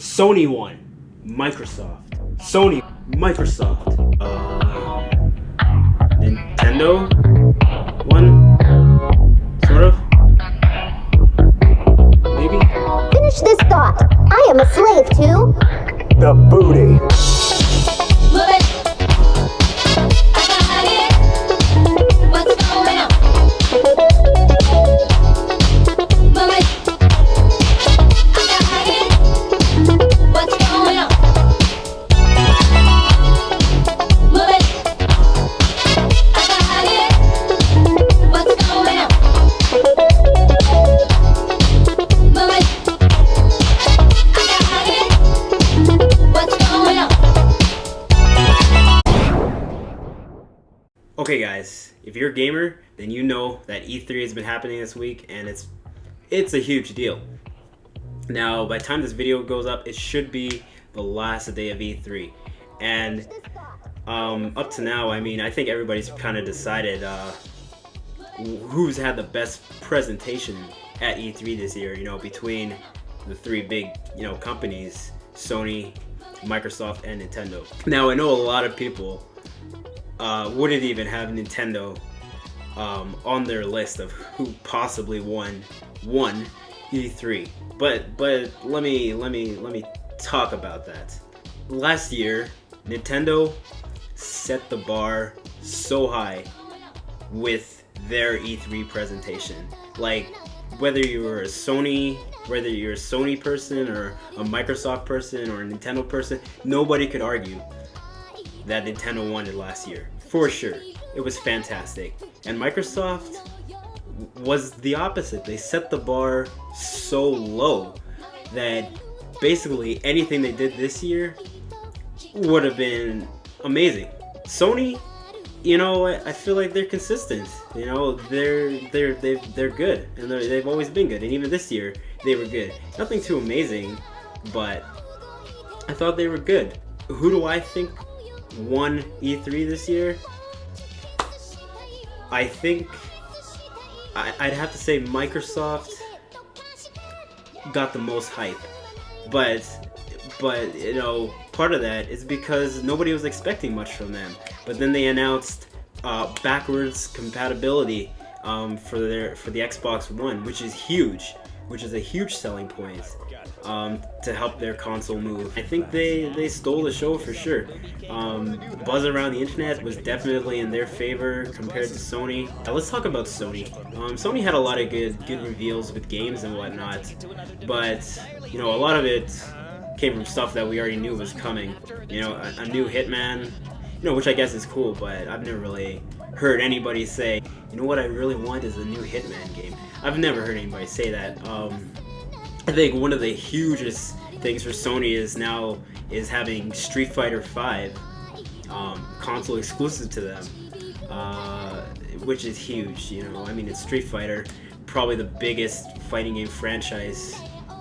Sony won. Microsoft. Sony. Microsoft. Nintendo won. Sort of. Maybe. Finish this thought. I am a slave to the booty. Move it. I got it. What's going on? Move it. I got it. What's going on? Move it. I got it. What's going on? Move it. I got it. What's going on? Okay guys, if you're a gamer, then you know that E3 has been happening this week, and it's a huge deal. Now, by the time this video goes up, it should be the last day of E3. And up to now, I mean, I think everybody's kind of decided who's had the best presentation at E3 this year, you know, between the three big, you know, companies, Sony, Microsoft, and Nintendo. Now, I know a lot of people wouldn't even have Nintendo on their list of who possibly won E3. But let me talk about that. Last year, Nintendo set the bar so high with their E3 presentation. Like, whether you're a Sony person or a Microsoft person or a Nintendo person, nobody could argue that Nintendo won it last year. For sure. It was fantastic. And Microsoft was the opposite. They set the bar so low that basically anything they did this year would have been amazing. Sony, you know, I feel like they're consistent. You know, they're good, and they've always been good. And even this year, they were good. Nothing too amazing, but I thought they were good. Who do I think won E3 this year? I think I'd have to say Microsoft got the most hype, but you know, part of that is because nobody was expecting much from them. But then they announced backwards compatibility for the Xbox One, which is huge, which is a huge selling point to help their console move. I think they stole the show for sure. The buzz around the internet was definitely in their favor compared to Sony. Now let's talk about Sony. Sony had a lot of good reveals with games and whatnot, but you know, a lot of it came from stuff that we already knew was coming. You know, a new Hitman, you know, which I guess is cool, but I've never really heard anybody say, you know what I really want is a new Hitman game. I've never heard anybody say that. I think one of the hugest things for Sony is having Street Fighter V console exclusive to them, which is huge. You know, I mean, it's Street Fighter, probably the biggest fighting game franchise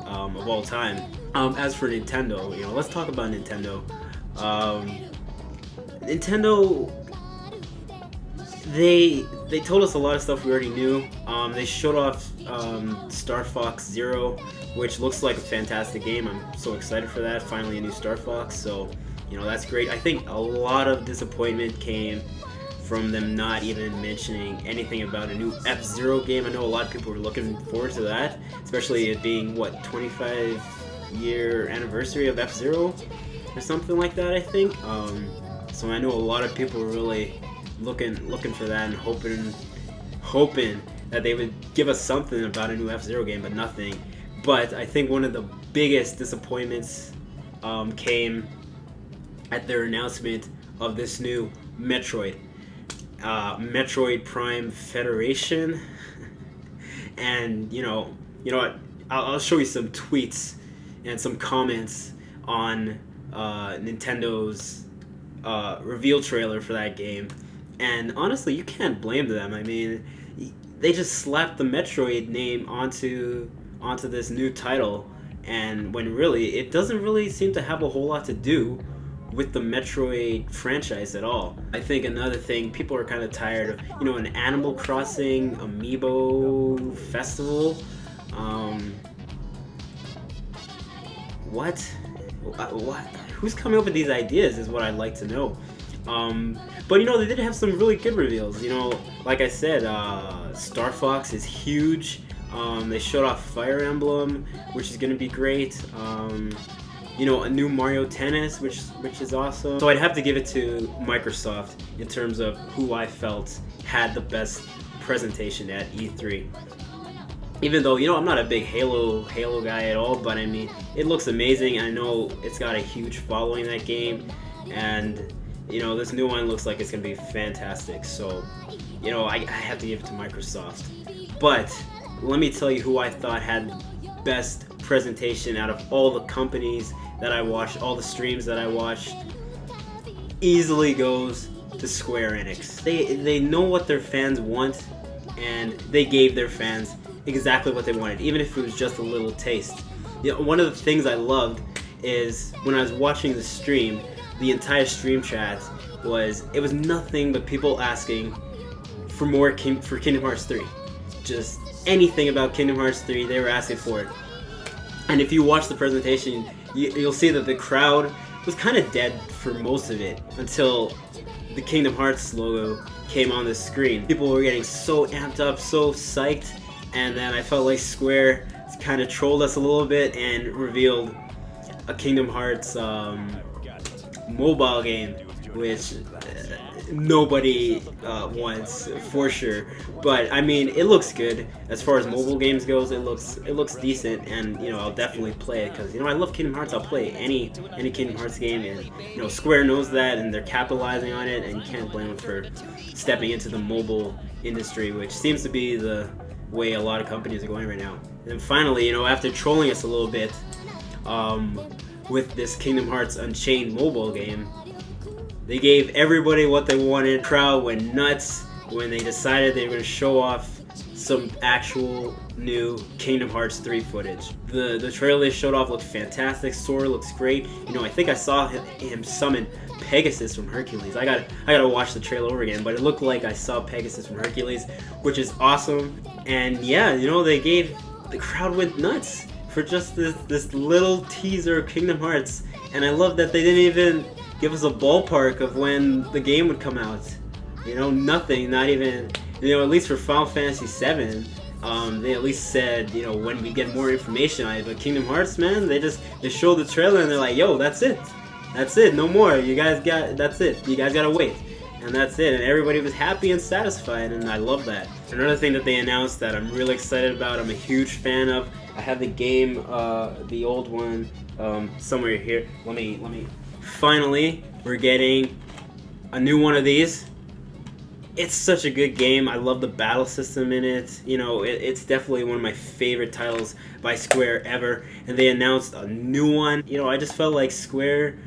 of all time. As for Nintendo, you know, let's talk about Nintendo. Nintendo, they told us a lot of stuff we already knew. They showed off Star Fox Zero, which looks like a fantastic game. I'm so excited for that. Finally a new Star Fox, so you know, that's great. I think a lot of disappointment came from them not even mentioning anything about a new F-Zero game. I know a lot of people were looking forward to that, especially it being, what, 25-year anniversary of F-Zero or something like that, I think. So I know a lot of people were really looking for that and hoping that they would give us something about a new F-Zero game, but nothing. But I think one of the biggest disappointments came at their announcement of this new Metroid Prime Federation. And you know what? I'll show you some tweets and some comments on Nintendo's reveal trailer for that game. And honestly, you can't blame them. I mean, they just slapped the Metroid name onto this new title, and when really it doesn't really seem to have a whole lot to do with the Metroid franchise at all. I think another thing, people are kind of tired of, you know, an Animal Crossing amiibo festival. what? What? Who's coming up with these ideas is what I'd like to know. But you know, they did have some really good reveals. You know, like I said, Star Fox is huge. They showed off Fire Emblem, which is gonna be great. You know, a new Mario Tennis, which is awesome. So I'd have to give it to Microsoft in terms of who I felt had the best presentation at E3. Even though, you know, I'm not a big Halo guy at all, but I mean, it looks amazing. I know it's got a huge following, that game, and you know, this new one looks like it's gonna be fantastic. So, you know, I have to give it to Microsoft. But let me tell you who I thought had best presentation out of all the companies that I watched, all the streams that I watched. Easily goes to Square Enix. They know what their fans want, and they gave their fans exactly what they wanted, even if it was just a little taste. You know, one of the things I loved is when I was watching the stream, the entire stream chat was nothing but people asking for more for Kingdom Hearts 3. Just anything about Kingdom Hearts 3, they were asking for it. And if you watch the presentation, you'll see that the crowd was kind of dead for most of it until the Kingdom Hearts logo came on the screen. People were getting so amped up, so psyched, and then I felt like Square kind of trolled us a little bit and revealed a Kingdom Hearts mobile game, which nobody wants for sure. But I mean, it looks good as far as mobile games goes. It looks decent, and you know, I'll definitely play it because, you know, I love Kingdom Hearts. I'll play any Kingdom Hearts game, and you know, Square knows that, and they're capitalizing on it, and you can't blame them for stepping into the mobile industry, which seems to be the way a lot of companies are going right now. And finally, you know, after trolling us a little bit with this Kingdom Hearts Unchained mobile game, they gave everybody what they wanted. The crowd went nuts when they decided they were going to show off some actual new Kingdom Hearts 3 footage. The trailer they showed off looked fantastic. Sora looks great. You know, I think I saw him summon Pegasus from Hercules. I gotta watch the trailer over again, but it looked like I saw Pegasus from Hercules, which is awesome. And yeah, you know, the crowd went nuts for just this little teaser of Kingdom Hearts. And I love that they didn't even give us a ballpark of when the game would come out. You know, nothing, not even, you know, at least for Final Fantasy VII, they at least said, you know, when we get more information on it. But Kingdom Hearts, man, they showed the trailer and they're like, yo, that's it, no more. That's it. You guys gotta wait, and that's it. And everybody was happy and satisfied, and I love that. Another thing that they announced that I'm really excited about, I'm a huge fan of. I have the game, the old one, somewhere here. Let me. Finally, we're getting a new one of these. It's such a good game. I love the battle system in it. You know, it's definitely one of my favorite titles by Square ever. And they announced a new one. You know, I just felt like Square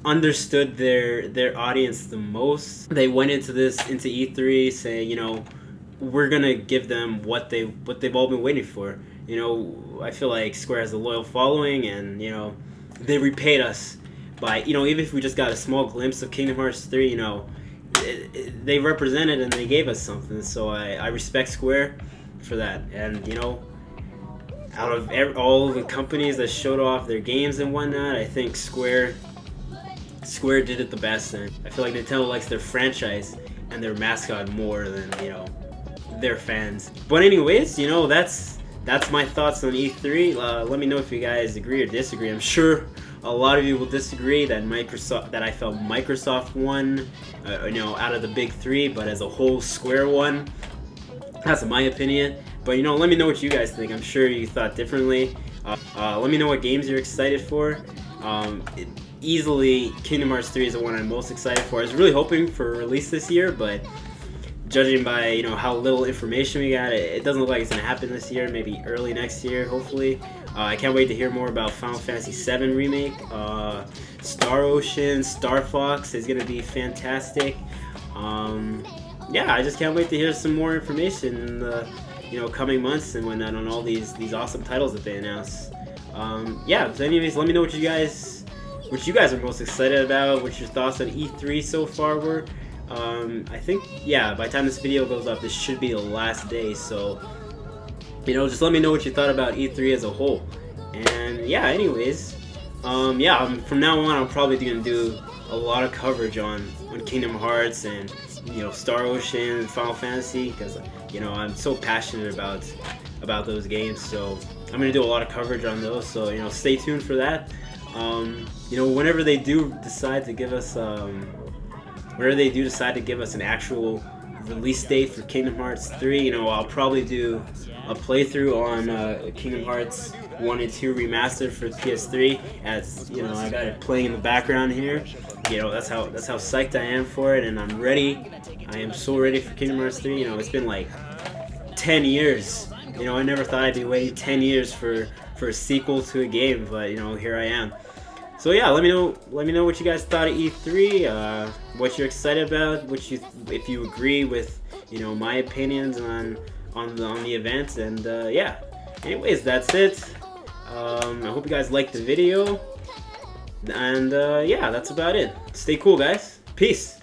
understood their audience the most. They went into E3 saying, you know, we're gonna give them what they've all been waiting for. You know, I feel like Square has a loyal following, and you know, they repaid us by, you know, even if we just got a small glimpse of Kingdom Hearts 3, you know, they represented and they gave us something. So I respect Square for that. And you know, out of all the companies that showed off their games and whatnot, I think Square did it the best. And I feel like Nintendo likes their franchise and their mascot more than, you know, their fans. But anyways, you know, that's my thoughts on E3. Let me know if you guys agree or disagree. I'm sure a lot of you will disagree that I felt Microsoft won, you know, out of the big three, but as a whole, Square won. That's my opinion. But you know, let me know what you guys think. I'm sure you thought differently. Let me know what games you're excited for. Easily, Kingdom Hearts 3 is the one I'm most excited for. I was really hoping for a release this year, but judging by, you know, how little information we got, it doesn't look like it's gonna happen this year. Maybe early next year, hopefully. I can't wait to hear more about Final Fantasy VII Remake. Star Ocean, Star Fox is gonna be fantastic. Yeah, I just can't wait to hear some more information in the, you know, coming months and whatnot on all these awesome titles that they announced. Yeah, so anyways, let me know what you guys are most excited about, what your thoughts on E3 so far were. I think, yeah, by the time this video goes up, this should be the last day, so, you know, just let me know what you thought about E3 as a whole. And yeah, anyways, Yeah, from now on, I'm probably gonna do a lot of coverage on Kingdom Hearts and Star Ocean and Final Fantasy, because I'm so passionate about those games. So I'm gonna do a lot of coverage on those. So stay tuned for that. Whenever they do decide to give us an actual release date for Kingdom Hearts 3, I'll probably do a playthrough on Kingdom Hearts 1 and 2 remastered for PS3. As I got it playing in the background here. That's how psyched I am for it, and I'm ready. I am so ready for Kingdom Hearts 3. It's been like 10 years. I never thought I'd be waiting 10 years for a sequel to a game, but here I am. So yeah, let me know what you guys thought of E3, what you're excited about, if you agree with my opinions on the event, and yeah. Anyways, that's it. I hope you guys liked the video, and yeah, that's about it. Stay cool, guys. Peace.